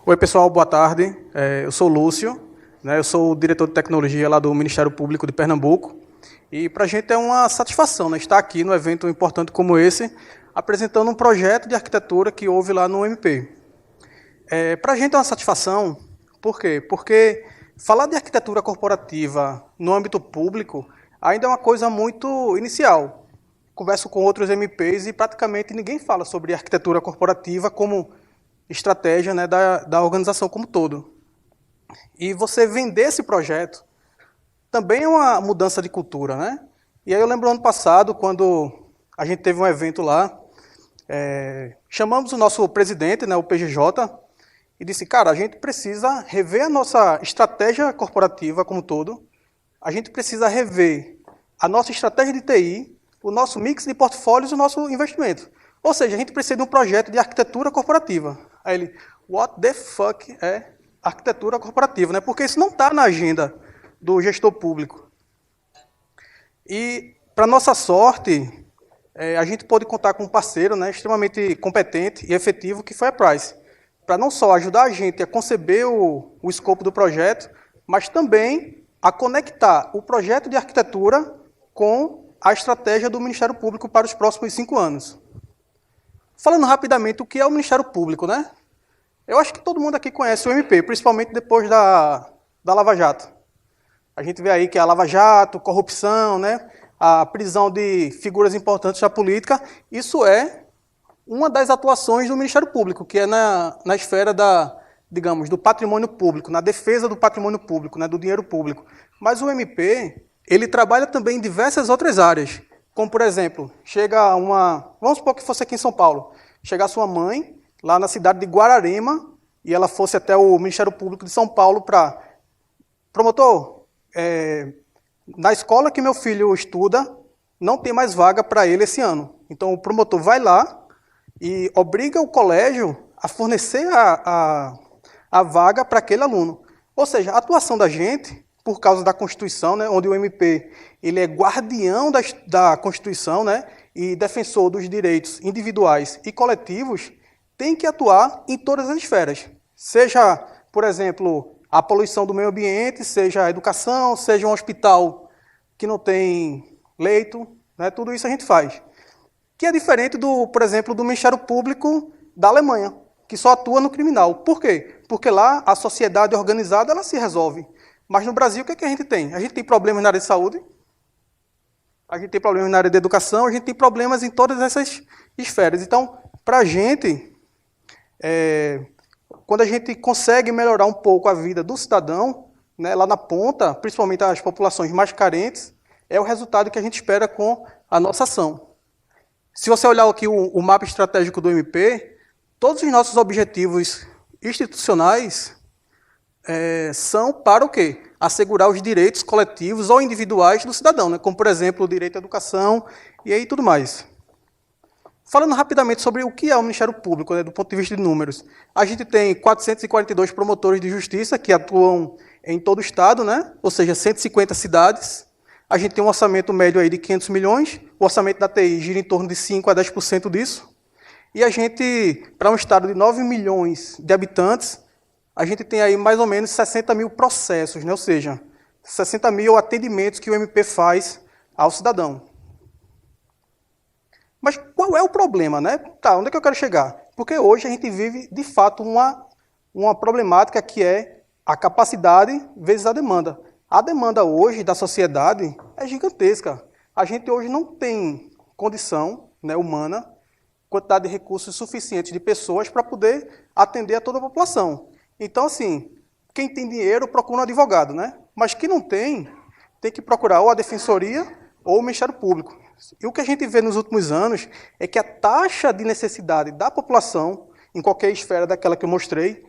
Oi, pessoal, boa tarde. Eu sou o Lúcio, né? Eu sou o diretor de tecnologia lá do Ministério Público de Pernambuco. E para a gente é uma satisfação, né, estar aqui num evento importante como esse, apresentando um projeto de arquitetura que houve lá no MP. Para a gente é uma satisfação, por quê? Porque falar de arquitetura corporativa no âmbito público ainda é uma coisa muito inicial. Converso com outros MPs e praticamente ninguém fala sobre arquitetura corporativa como estratégia, né, da organização como todo. E você vender esse projeto também é uma mudança de cultura, né? E aí eu lembro ano passado, quando a gente teve um evento lá, chamamos o nosso presidente, né, o PGJ, e disse, cara, a gente precisa rever a nossa estratégia corporativa como todo, a gente precisa rever a nossa estratégia de TI, o nosso mix de portfólios e o nosso investimento. Ou seja, a gente precisa de um projeto de arquitetura corporativa. Aí ele, what the fuck é arquitetura corporativa, né? Porque isso não está na agenda do gestor público. E, para nossa sorte, a gente pôde contar com um parceiro, né, extremamente competente e efetivo, que foi a Price, para não só ajudar a gente a conceber o escopo do projeto, mas também a conectar o projeto de arquitetura com a estratégia do Ministério Público para os próximos 5 anos. Falando rapidamente o que é o Ministério Público, né? Eu acho que todo mundo aqui conhece o MP, principalmente depois da Lava Jato. A gente vê aí que a Lava Jato, corrupção, né? A prisão de figuras importantes da política, isso é uma das atuações do Ministério Público, que é na esfera digamos, do patrimônio público, na defesa do patrimônio público, né, do dinheiro público. Mas o MP, ele trabalha também em diversas outras áreas, como, por exemplo, vamos supor que fosse aqui em São Paulo, chegasse uma mãe lá na cidade de Guararema e ela fosse até o Ministério Público de São Paulo para... Promotor, na escola que meu filho estuda, não tem mais vaga para ele esse ano. Então, o promotor vai lá e obriga o colégio a fornecer a vaga para aquele aluno. Ou seja, a atuação da gente, por causa da Constituição, né, onde o MP ele é guardião da Constituição, né, e defensor dos direitos individuais e coletivos, tem que atuar em todas as esferas. Seja, por exemplo, a poluição do meio ambiente, seja a educação, seja um hospital que não tem leito, né, tudo isso a gente faz. Que é diferente, por exemplo, do Ministério Público da Alemanha, que só atua no criminal. Por quê? Porque lá a sociedade organizada ela se resolve. Mas no Brasil, o que é que a gente tem? A gente tem problemas na área de saúde, a gente tem problemas na área de educação, a gente tem problemas em todas essas esferas. Então, para a gente, quando a gente consegue melhorar um pouco a vida do cidadão, né, lá na ponta, principalmente as populações mais carentes, é o resultado que a gente espera com a nossa ação. Se você olhar aqui o mapa estratégico do MP, todos os nossos objetivos institucionais são para o quê? Assegurar os direitos coletivos ou individuais do cidadão, né? Como, por exemplo, o direito à educação e aí tudo mais. Falando rapidamente sobre o que é o Ministério Público, né, do ponto de vista de números, a gente tem 442 promotores de justiça que atuam em todo o estado, né? Ou seja, 150 cidades. A gente tem um orçamento médio aí de 500 milhões, o orçamento da TI gira em torno de 5% a 10% disso. E a gente, para um estado de 9 milhões de habitantes, a gente tem aí mais ou menos 60 mil processos, né? Ou seja, 60 mil atendimentos que o MP faz ao cidadão. Mas qual é o problema, né? Tá, onde é que eu quero chegar? Porque hoje a gente vive, de fato, uma problemática que é a capacidade vezes a demanda. A demanda hoje da sociedade é gigantesca. A gente hoje não tem condição, né, humana, quantidade de recursos suficientes de pessoas para poder atender a toda a população. Então, assim, quem tem dinheiro procura um advogado, né? Mas quem não tem que procurar ou a Defensoria ou o Ministério Público. E o que a gente vê nos últimos anos é que a taxa de necessidade da população, em qualquer esfera daquela que eu mostrei,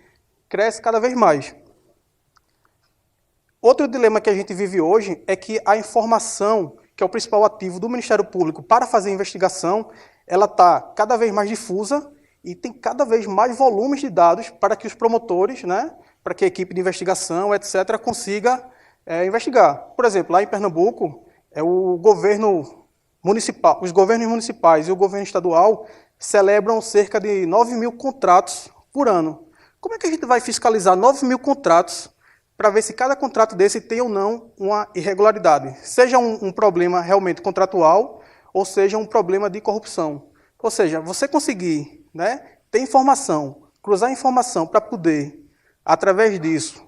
cresce cada vez mais. Outro dilema que a gente vive hoje é que a informação, que é o principal ativo do Ministério Público para fazer investigação, ela está cada vez mais difusa e tem cada vez mais volumes de dados para que os promotores, né, para que a equipe de investigação, etc., consiga investigar. Por exemplo, lá em Pernambuco, o governo municipal, os governos municipais e o governo estadual celebram cerca de 9 mil contratos por ano. como é que a gente vai fiscalizar 9.000 contratos para ver se cada contrato desse tem ou não uma irregularidade? Seja um problema realmente contratual ou seja um problema de corrupção. Ou seja, você conseguir, né, ter informação, cruzar informação para poder, através disso,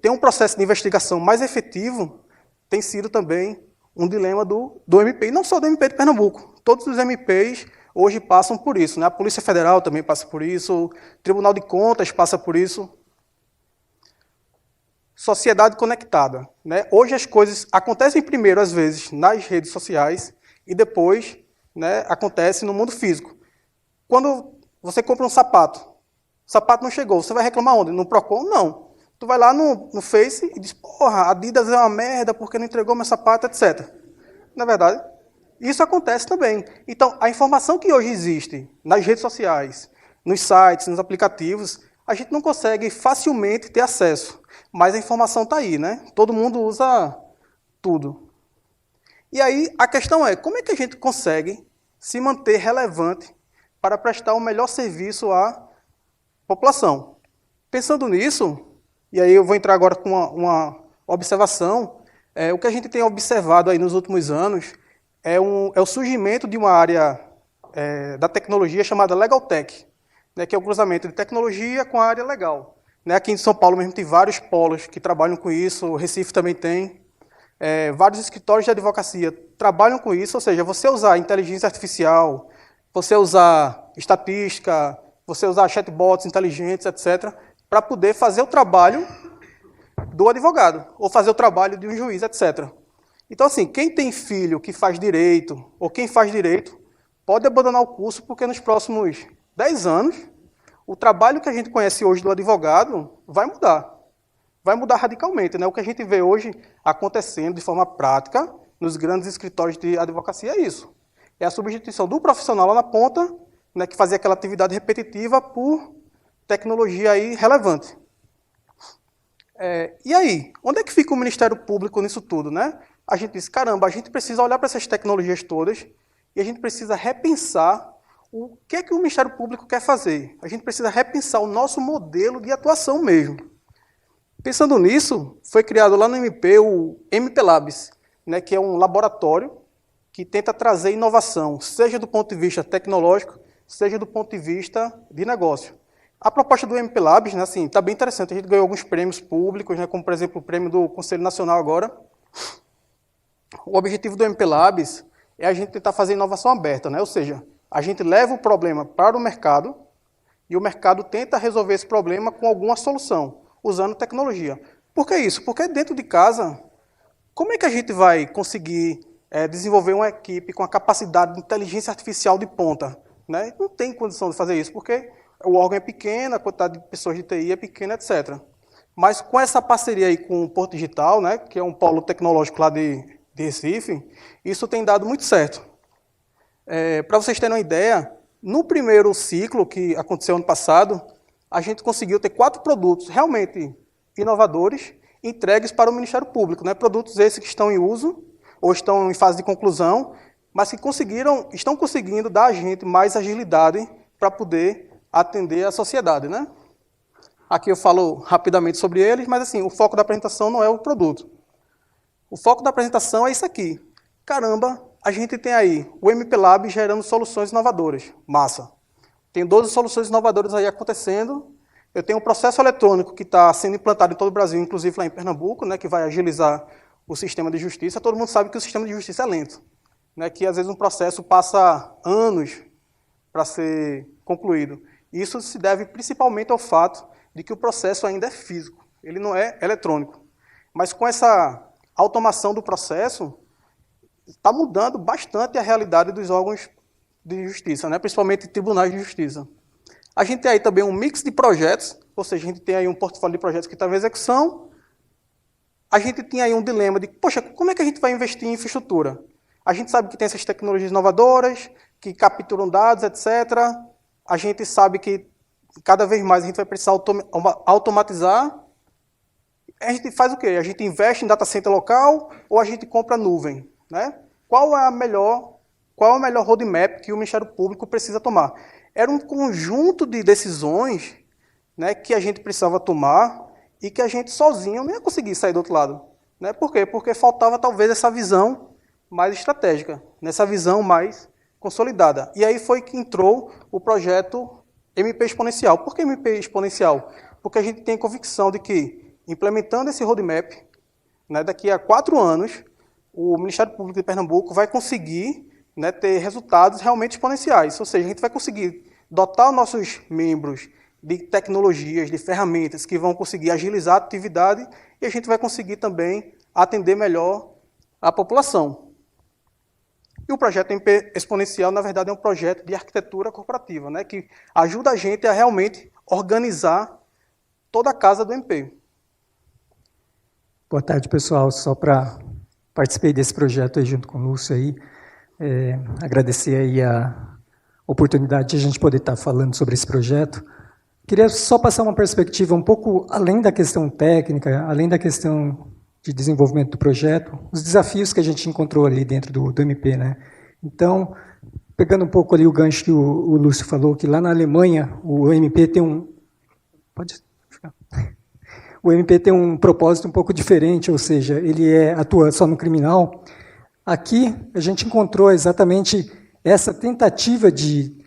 ter um processo de investigação mais efetivo, tem sido também um dilema do MP. E não só do MP de Pernambuco. Todos os MPs hoje passam por isso, né? A Polícia Federal também passa por isso, o Tribunal de Contas passa por isso. Sociedade conectada, né? Hoje as coisas acontecem primeiro, às vezes, nas redes sociais e depois, né, acontece no mundo físico. Quando você compra um sapato, o sapato não chegou, você vai reclamar onde? No Procon? Não. Tu vai lá no Face e diz, porra, a Adidas é uma merda porque não entregou meu sapato, etc. Não é verdade? Isso acontece também. Então, a informação que hoje existe nas redes sociais, nos sites, nos aplicativos, a gente não consegue facilmente ter acesso. Mas a informação está aí, né? Todo mundo usa tudo. E aí, a questão é, como é que a gente consegue se manter relevante para prestar o melhor serviço à população? Pensando nisso, e aí eu vou entrar agora com uma observação, o que a gente tem observado aí nos últimos anos é o surgimento de uma área da tecnologia chamada Legal Tech, né, que é o cruzamento de tecnologia com a área legal. Né, aqui em São Paulo mesmo tem vários polos que trabalham com isso, o Recife também tem. Vários escritórios de advocacia trabalham com isso, ou seja, você usar inteligência artificial, você usar estatística, você usar chatbots inteligentes, etc., para poder fazer o trabalho do advogado, ou fazer o trabalho de um juiz, etc. Então, assim, quem tem filho que faz direito, ou quem faz direito, pode abandonar o curso, porque nos próximos 10 anos, o trabalho que a gente conhece hoje do advogado vai mudar. Vai mudar radicalmente, né? O que a gente vê hoje acontecendo de forma prática nos grandes escritórios de advocacia é isso. É a substituição do profissional lá na ponta, né, que fazia aquela atividade repetitiva, por tecnologia aí relevante. E aí, onde é que fica o Ministério Público nisso tudo, né? A gente diz, caramba, a gente precisa olhar para essas tecnologias todas e a gente precisa repensar o que é que o Ministério Público quer fazer. A gente precisa repensar o nosso modelo de atuação mesmo. Pensando nisso, foi criado lá no MP o MP Labs, né, que é um laboratório que tenta trazer inovação, seja do ponto de vista tecnológico, seja do ponto de vista de negócio. A proposta do MP Labs, né, assim, está bem interessante. A gente ganhou alguns prêmios públicos, né, como, por exemplo, o prêmio do Conselho Nacional agora. O objetivo do MP Labs é a gente tentar fazer inovação aberta, né? Ou seja, a gente leva o problema para o mercado e o mercado tenta resolver esse problema com alguma solução, usando tecnologia. Por que isso? Porque dentro de casa, como é que a gente vai conseguir desenvolver uma equipe com a capacidade de inteligência artificial de ponta? Né? Não tem condição de fazer isso, porque o órgão é pequeno, a quantidade de pessoas de TI é pequena, etc. Mas com essa parceria aí com o Porto Digital, né, que é um polo tecnológico lá de Recife, isso tem dado muito certo. Para vocês terem uma ideia, no primeiro ciclo que aconteceu ano passado, a gente conseguiu ter 4 produtos realmente inovadores entregues para o Ministério Público, né? Produtos esses que estão em uso ou estão em fase de conclusão, mas que estão conseguindo dar a gente mais agilidade para poder atender a sociedade, né? Aqui eu falo rapidamente sobre eles, mas assim, o foco da apresentação não é o produto. O foco da apresentação é isso aqui. Caramba, a gente tem aí o MP Lab gerando soluções inovadoras. Massa. Tem 12 soluções inovadoras aí acontecendo. Eu tenho um processo eletrônico que está sendo implantado em todo o Brasil, inclusive lá em Pernambuco, né, que vai agilizar o sistema de justiça. Todo mundo sabe que o sistema de justiça é lento, né, que às vezes um processo passa anos para ser concluído. Isso se deve principalmente ao fato de que o processo ainda é físico, ele não é eletrônico. Mas com essa automação do processo, está mudando bastante a realidade dos órgãos de justiça, né? Principalmente tribunais de justiça. A gente tem aí também um mix de projetos, ou seja, a gente tem aí um portfólio de projetos que está em execução. A gente tem aí um dilema de, poxa, como é que a gente vai investir em infraestrutura? A gente sabe que tem essas tecnologias inovadoras, que capturam dados, etc. A gente sabe que cada vez mais a gente vai precisar automatizar. A gente faz o quê? A gente investe em data center local ou a gente compra nuvem, né? Qual é o melhor roadmap que o Ministério Público precisa tomar? Era um conjunto de decisões, né, que a gente precisava tomar e que a gente sozinho não ia conseguir sair do outro lado. Né? Por quê? Porque faltava talvez essa visão mais estratégica, nessa visão mais consolidada. E aí foi que entrou o projeto MP Exponencial. Por que MP Exponencial? Porque a gente tem convicção de que, implementando esse roadmap, né, daqui a 4 anos, o Ministério Público de Pernambuco vai conseguir, né, ter resultados realmente exponenciais. Ou seja, a gente vai conseguir dotar os nossos membros de tecnologias, de ferramentas que vão conseguir agilizar a atividade e a gente vai conseguir também atender melhor a população. E o projeto MP Exponencial, na verdade, é um projeto de arquitetura corporativa, né, que ajuda a gente a realmente organizar toda a casa do MP. Boa tarde, pessoal. Só para participar desse projeto aí junto com o Lúcio aí, agradecer aí a oportunidade de a gente poder estar falando sobre esse projeto. Queria só passar uma perspectiva um pouco além da questão técnica, além da questão de desenvolvimento do projeto, os desafios que a gente encontrou ali dentro do MP, né? Então, pegando um pouco ali o gancho que o Lúcio falou, que lá na Alemanha o MP tem um... Pode ficar. O MP tem um propósito um pouco diferente, ou seja, ele atua só no criminal. Aqui a gente encontrou exatamente essa tentativa de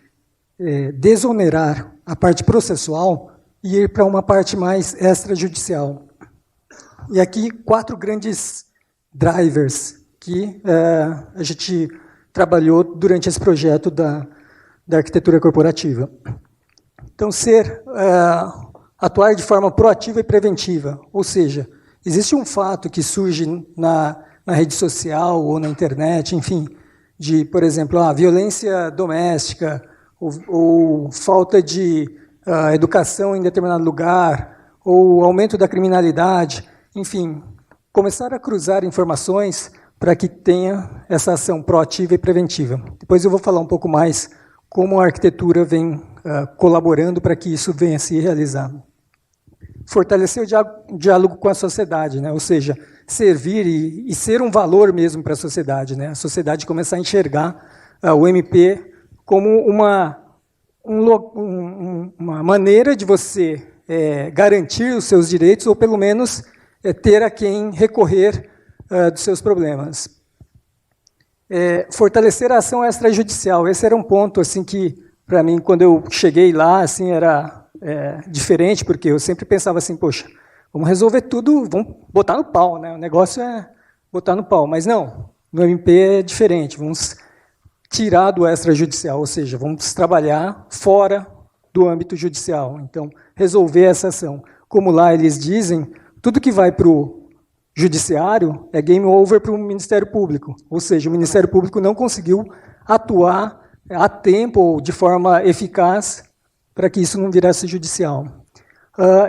desonerar a parte processual e ir para uma parte mais extrajudicial. E aqui 4 grandes drivers que a gente trabalhou durante esse projeto da arquitetura corporativa. Então, atuar de forma proativa e preventiva, ou seja, existe um fato que surge na rede social ou na internet, enfim, de, por exemplo, a violência doméstica ou falta de educação em determinado lugar, ou aumento da criminalidade, enfim, começar a cruzar informações para que tenha essa ação proativa e preventiva. Depois eu vou falar um pouco mais como a arquitetura vem colaborando para que isso venha a se realizar. Fortalecer o diálogo com a sociedade, né? Ou seja, servir e ser um valor mesmo para a sociedade, né? A sociedade começar a enxergar o MP como uma maneira de você garantir os seus direitos ou, pelo menos, ter a quem recorrer dos seus problemas. Fortalecer a ação extrajudicial. Esse era um ponto assim, que, para mim, quando eu cheguei lá, assim, era diferente, porque eu sempre pensava assim, poxa, vamos resolver tudo, vamos botar no pau, né? O negócio é botar no pau. Mas não, no MP é diferente, vamos tirar do extrajudicial, ou seja, vamos trabalhar fora do âmbito judicial. Então, resolver essa ação. Como lá eles dizem, tudo que vai para o judiciário é game over para o Ministério Público. Ou seja, o Ministério Público não conseguiu atuar a tempo ou de forma eficaz para que isso não virasse judicial.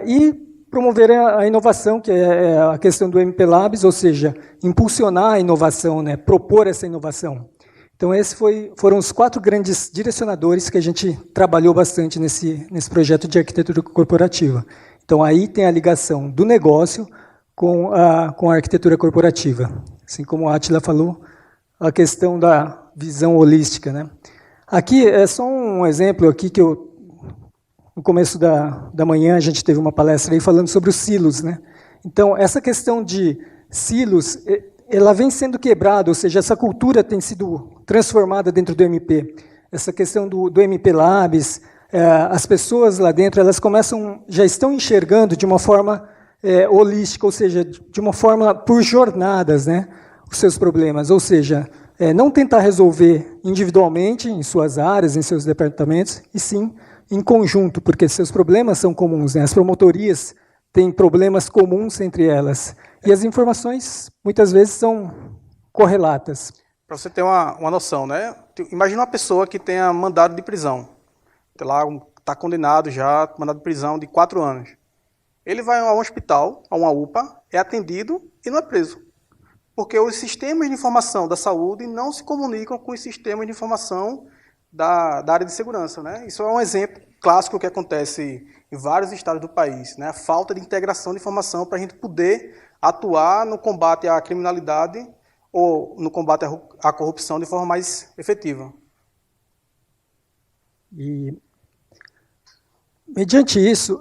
E promover a inovação, que é a questão do MP Labs, ou seja, impulsionar a inovação, né, propor essa inovação. Então, esses foram os 4 grandes direcionadores que a gente trabalhou bastante nesse projeto de arquitetura corporativa. Então, aí tem a ligação do negócio com a arquitetura corporativa. Assim como a Átila falou, a questão da visão holística, né? Aqui é só um exemplo aqui que no começo da manhã a gente teve uma palestra aí falando sobre os silos, né? Então, essa questão de silos, ela vem sendo quebrada, ou seja, essa cultura tem sido transformada dentro do MP. Essa questão do MP Labs, as pessoas lá dentro, elas já estão enxergando de uma forma holística, ou seja, de uma forma por jornadas, né, os seus problemas. Ou seja, não tentar resolver individualmente em suas áreas, em seus departamentos, e sim em conjunto, porque seus problemas são comuns, né? As promotorias têm problemas comuns entre elas. E as informações, muitas vezes, são correlatas. Para você ter uma noção, né? Imagina uma pessoa que tenha mandado de prisão. Está condenado já, mandado de prisão de 4 anos. Ele vai a um hospital, a uma UPA, é atendido e não é preso. Porque os sistemas de informação da saúde não se comunicam com os sistemas de informação da área de segurança, né? Isso é um exemplo clássico que acontece em vários estados do país, né? A falta de integração de informação para a gente poder atuar no combate à criminalidade ou no combate à corrupção de forma mais efetiva. E Mediante isso,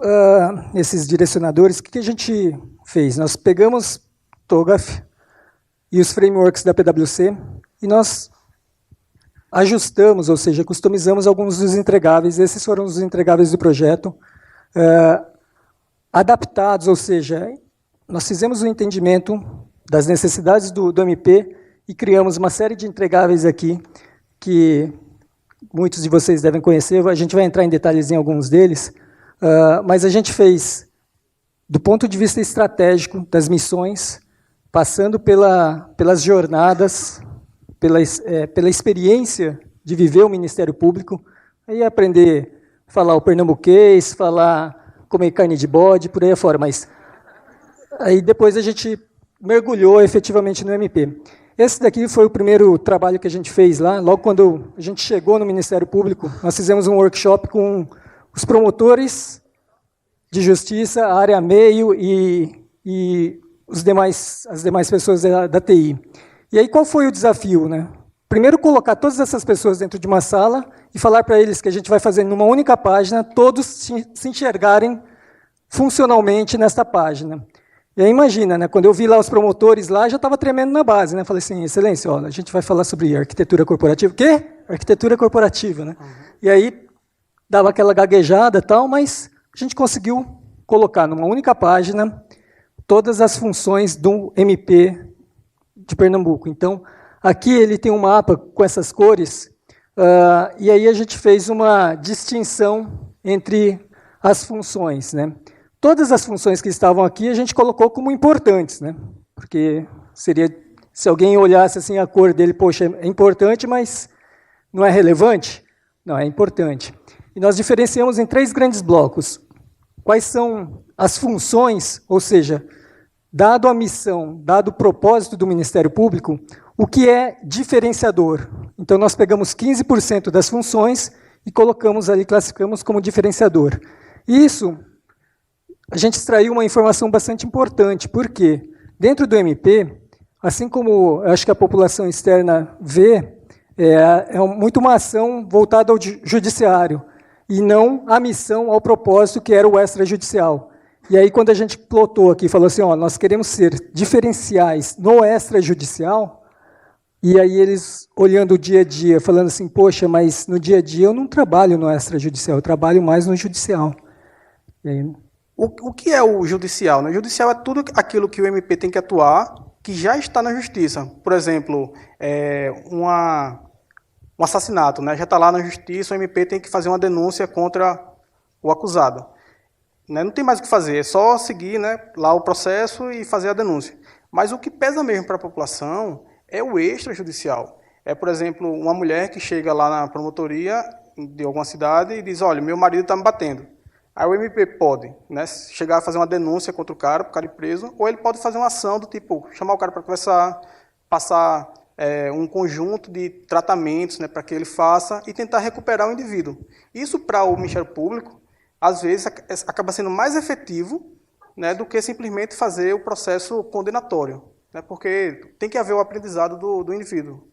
esses direcionadores, o que a gente fez? Nós pegamos TOGAF e os frameworks da PwC e nós ajustamos, ou seja, customizamos alguns dos entregáveis. Esses foram os entregáveis do projeto, adaptados, ou seja, nós fizemos um entendimento das necessidades do MP e criamos uma série de entregáveis aqui que muitos de vocês devem conhecer. A gente vai entrar em detalhes em alguns deles, mas a gente fez, do ponto de vista estratégico das missões, passando pelas jornadas, pela experiência de viver o Ministério Público, aí aprender a falar o pernambuquês, falar comer carne de bode, por aí afora, mas aí depois a gente mergulhou efetivamente no MP. Esse daqui foi o primeiro trabalho que a gente fez lá. Logo quando a gente chegou no Ministério Público, nós fizemos um workshop com os promotores de justiça, a área meio e as demais pessoas da TI. E aí qual foi o desafio, né? Primeiro colocar todas essas pessoas dentro de uma sala e falar para eles que a gente vai fazer numa única página, todos se enxergarem funcionalmente nesta página. E aí imagina, né, quando eu vi lá os promotores lá, já estava tremendo na base, né? Falei assim, excelência, olha, a gente vai falar sobre arquitetura corporativa. O quê? Arquitetura corporativa, né? Uhum. E aí dava aquela gaguejada e tal, mas a gente conseguiu colocar numa única página todas as funções do MP de Pernambuco. Então, aqui ele tem um mapa com essas cores, e aí a gente fez uma distinção entre as funções, né? Todas as funções que estavam aqui a gente colocou como importantes, né? Porque seria, se alguém olhasse assim a cor dele, poxa, é importante, mas não é relevante? Não, é importante. E nós diferenciamos em 3 grandes blocos. Quais são as funções, ou seja, dado a missão, dado o propósito do Ministério Público, o que é diferenciador? Então nós pegamos 15% das funções e colocamos ali, classificamos como diferenciador. Isso a gente extraiu uma informação bastante importante, porque dentro do MP, assim como eu acho que a população externa vê, é muito uma ação voltada ao judiciário, e não a missão, ao propósito, que era o extrajudicial. E aí, quando a gente plotou aqui, falou assim, ó, nós queremos ser diferenciais no extrajudicial, e aí eles, olhando o dia a dia, falando assim, poxa, mas no dia a dia eu não trabalho no extrajudicial, eu trabalho mais no judicial. E aí, o que é o judicial? O judicial é tudo aquilo que o MP tem que atuar, que já está na justiça. Por exemplo, um assassinato, né? Já está lá na justiça, o MP tem que fazer uma denúncia contra o acusado. Não tem mais o que fazer, é só seguir, né, lá o processo e fazer a denúncia. Mas o que pesa mesmo para a população é o extrajudicial. É, por exemplo, uma mulher que chega lá na promotoria de alguma cidade e diz, olha, meu marido está me batendo. Aí o MP pode, né, chegar a fazer uma denúncia contra o cara, para o cara ir preso, ou ele pode fazer uma ação do tipo, chamar o cara para conversar, passar um conjunto de tratamentos, né, para que ele faça e tentar recuperar o indivíduo. Isso para o Ministério Público, às vezes, acaba sendo mais efetivo, né, do que simplesmente fazer o processo condenatório, né, porque tem que haver o aprendizado do indivíduo.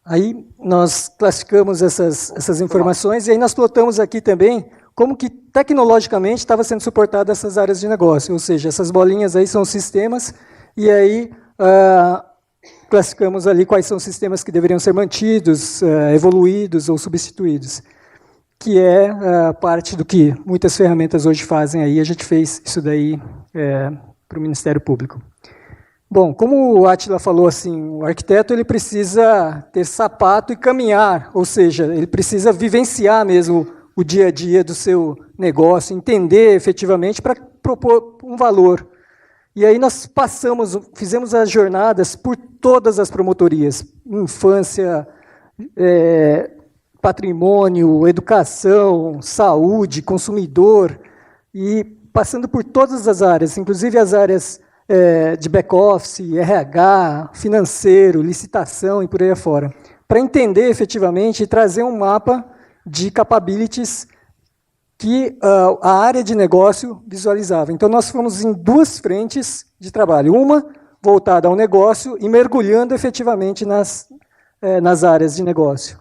Aí nós classificamos essas informações e aí nós plotamos aqui também como que tecnologicamente estava sendo suportada essas áreas de negócio, ou seja, essas bolinhas aí são sistemas e aí classificamos ali quais são os sistemas que deveriam ser mantidos, evoluídos ou substituídos, que é parte do que muitas ferramentas hoje fazem aí, a gente fez isso daí para o Ministério Público. Bom, como o Átila falou, assim, o arquiteto ele precisa ter sapato e caminhar, ou seja, ele precisa vivenciar mesmo o dia a dia do seu negócio, entender efetivamente para propor um valor. E aí nós fizemos as jornadas por todas as promotorias, infância, patrimônio, educação, saúde, consumidor, e passando por todas as áreas, inclusive as áreas de back-office, RH, financeiro, licitação e por aí afora, para entender efetivamente e trazer um mapa de capabilities que a área de negócio visualizava. Então, nós fomos em 2 frentes de trabalho. Uma voltada ao negócio e mergulhando efetivamente nas áreas de negócio.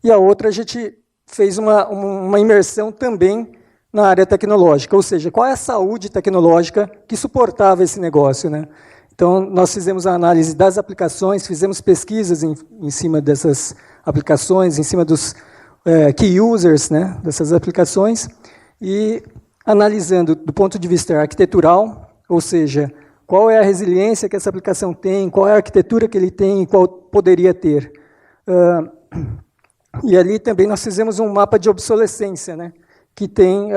E a outra, a gente fez uma imersão também na área tecnológica, ou seja, qual é a saúde tecnológica que suportava esse negócio, né? Então, nós fizemos a análise das aplicações, fizemos pesquisas em cima dessas aplicações, em cima dos key users, né, dessas aplicações, e analisando do ponto de vista arquitetural, ou seja, qual é a resiliência que essa aplicação tem, qual é a arquitetura que ele tem e qual poderia ter. E ali também nós fizemos um mapa de obsolescência, né, que tem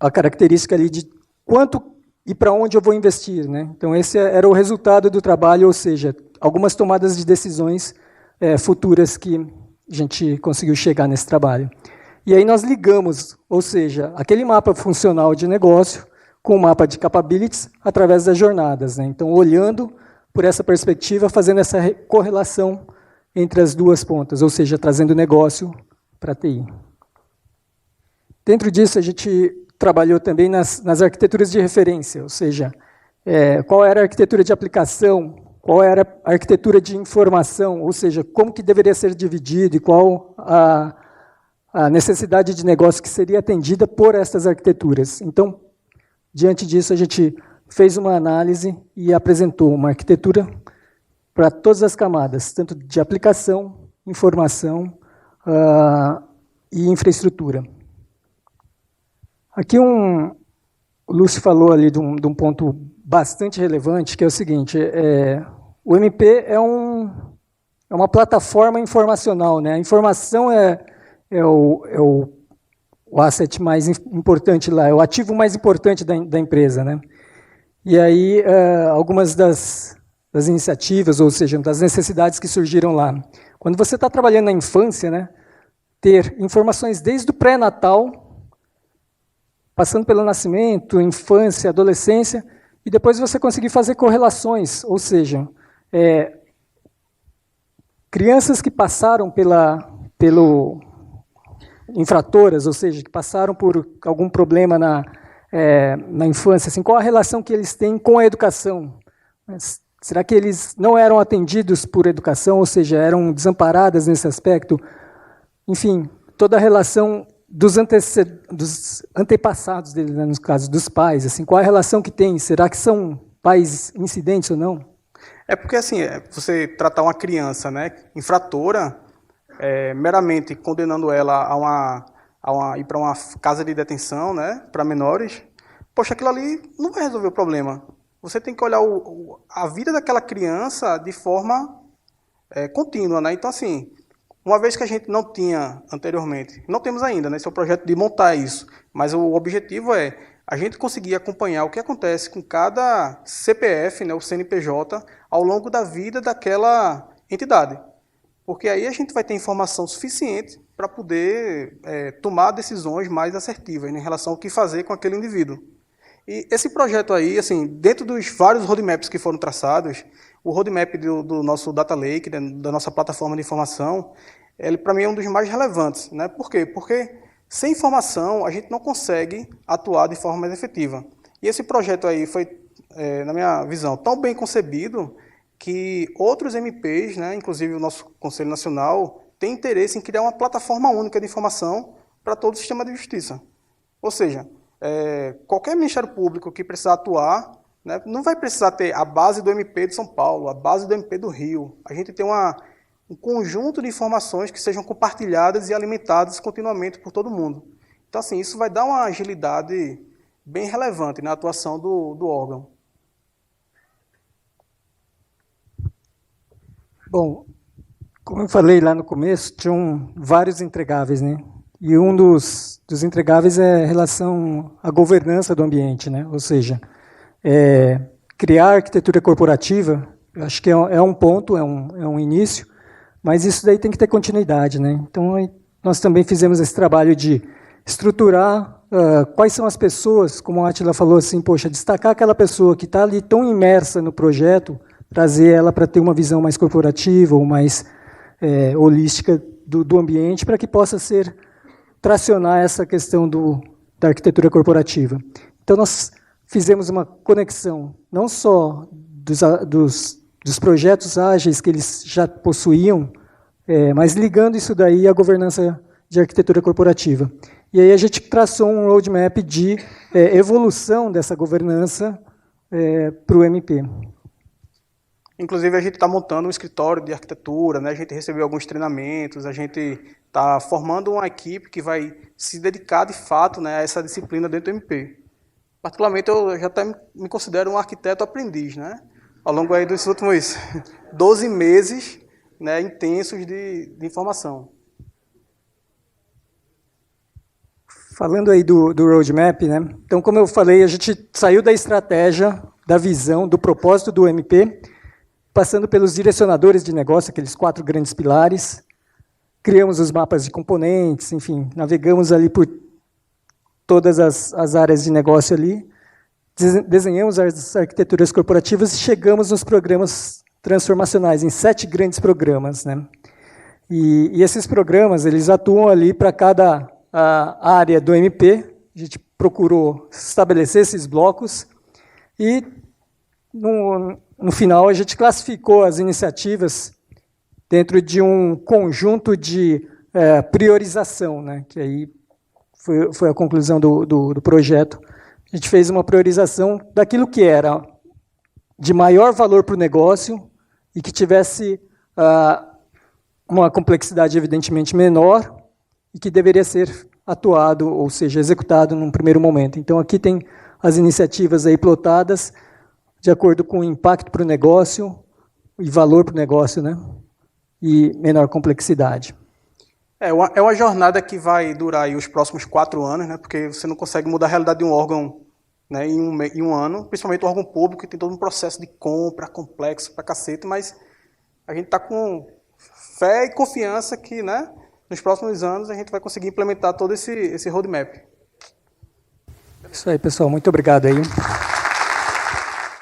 a característica ali de quanto e para onde eu vou investir, né? Então, esse era o resultado do trabalho, ou seja, algumas tomadas de decisões futuras que a gente conseguiu chegar nesse trabalho. E aí nós ligamos, ou seja, aquele mapa funcional de negócio com o mapa de capabilities através das jornadas, né? Então, olhando por essa perspectiva, fazendo essa correlação entre as duas pontas, ou seja, trazendo negócio para a TI. Dentro disso, a gente trabalhou também nas arquiteturas de referência, ou seja, qual era a arquitetura de aplicação, qual era a arquitetura de informação, ou seja, como que deveria ser dividido e qual a necessidade de negócio que seria atendida por essas arquiteturas. Então, diante disso, a gente fez uma análise e apresentou uma arquitetura para todas as camadas, tanto de aplicação, informação e infraestrutura. Aqui o Lúcio falou ali de um ponto bastante relevante, que é o seguinte, o MP é uma plataforma informacional, né? A informação é o asset mais importante lá, é o ativo mais importante da empresa, né? E aí, algumas das iniciativas, ou seja, das necessidades que surgiram lá. Quando você está trabalhando na infância, né, ter informações desde o pré-natal, passando pelo nascimento, infância, adolescência, e depois você conseguir fazer correlações, ou seja, crianças que passaram pelo infratoras, ou seja, que passaram por algum problema na infância, assim, qual a relação que eles têm com a educação? Será que eles não eram atendidos por educação, ou seja, eram desamparadas nesse aspecto? Enfim, toda a relação dos antepassados deles, né, no caso dos pais, assim, qual a relação que tem? Será que são pais incidentes ou não? Porque assim, você tratar uma criança, né, infratora, meramente condenando ela a ir para uma casa de detenção, né, para menores, poxa, aquilo ali não vai resolver o problema. Você tem que olhar a vida daquela criança de forma contínua, né? Então, assim, uma vez que a gente não tinha anteriormente, não temos ainda, né, esse é o projeto de montar isso, mas o objetivo é a gente conseguir acompanhar o que acontece com cada CPF, né, o CNPJ, ao longo da vida daquela entidade. Porque aí a gente vai ter informação suficiente para poder tomar decisões mais assertivas, né, em relação ao que fazer com aquele indivíduo. E esse projeto aí, assim, dentro dos vários roadmaps que foram traçados, o roadmap do nosso Data Lake, da nossa plataforma de informação, ele para mim é um dos mais relevantes, né? Por quê? Porque sem informação a gente não consegue atuar de forma mais efetiva. E esse projeto aí foi, na minha visão, tão bem concebido que outros MPs, né, inclusive o nosso Conselho Nacional, tem interesse em criar uma plataforma única de informação para todo o sistema de justiça. Ou seja, qualquer Ministério Público que precisar atuar, né, não vai precisar ter a base do MP de São Paulo, a base do MP do Rio. A gente tem um conjunto de informações que sejam compartilhadas e alimentadas continuamente por todo mundo. Então, assim, isso vai dar uma agilidade bem relevante na atuação do órgão. Bom, como eu falei lá no começo, tinham vários entregáveis, né? E um dos entregáveis é em relação à governança do ambiente, né? Ou seja, criar arquitetura corporativa, eu acho que é um ponto, é um início, mas isso daí tem que ter continuidade, né? Então, nós também fizemos esse trabalho de estruturar quais são as pessoas, como a Átila falou assim, poxa, destacar aquela pessoa que está ali tão imersa no projeto, trazer ela para ter uma visão mais corporativa ou mais holística do ambiente, para que possa tracionar essa questão da arquitetura corporativa. Então, nós fizemos uma conexão, não só dos projetos ágeis que eles já possuíam mas ligando isso daí à governança de arquitetura corporativa. E aí a gente traçou um roadmap de evolução dessa governança para o MP. Inclusive, a gente está montando um escritório de arquitetura, né? A gente recebeu alguns treinamentos, a gente está formando uma equipe que vai se dedicar, de fato, né, a essa disciplina dentro do MP. Particularmente, eu já até me considero um arquiteto aprendiz, né? Ao longo aí dos últimos 12 meses, né, intensos de informação. Falando aí do roadmap, né? Então, como eu falei, a gente saiu da estratégia, da visão, do propósito do MP, passando pelos direcionadores de negócio, aqueles 4 grandes pilares, criamos os mapas de componentes, enfim, navegamos ali por todas as áreas de negócio ali, desenhamos as arquiteturas corporativas e chegamos nos programas transformacionais, em 7 grandes programas, né? E esses programas, eles atuam ali para cada área do MP, a gente procurou estabelecer esses blocos e, no final, a gente classificou as iniciativas dentro de um conjunto de priorização, né, que aí foi a conclusão do projeto. A gente fez uma priorização daquilo que era de maior valor para o negócio e que tivesse uma complexidade evidentemente menor e que deveria ser atuado, ou seja, executado num primeiro momento. Então, aqui tem as iniciativas aí plotadas de acordo com o impacto para o negócio e valor para o negócio, né? E menor complexidade. É uma jornada que vai durar aí os próximos 4 anos, né? Porque você não consegue mudar a realidade de um órgão, né, em um ano, principalmente o órgão público, que tem todo um processo de compra complexo pra cacete, mas a gente está com fé e confiança que, né, nos próximos anos a gente vai conseguir implementar todo esse roadmap. Isso aí, pessoal. Muito obrigado aí.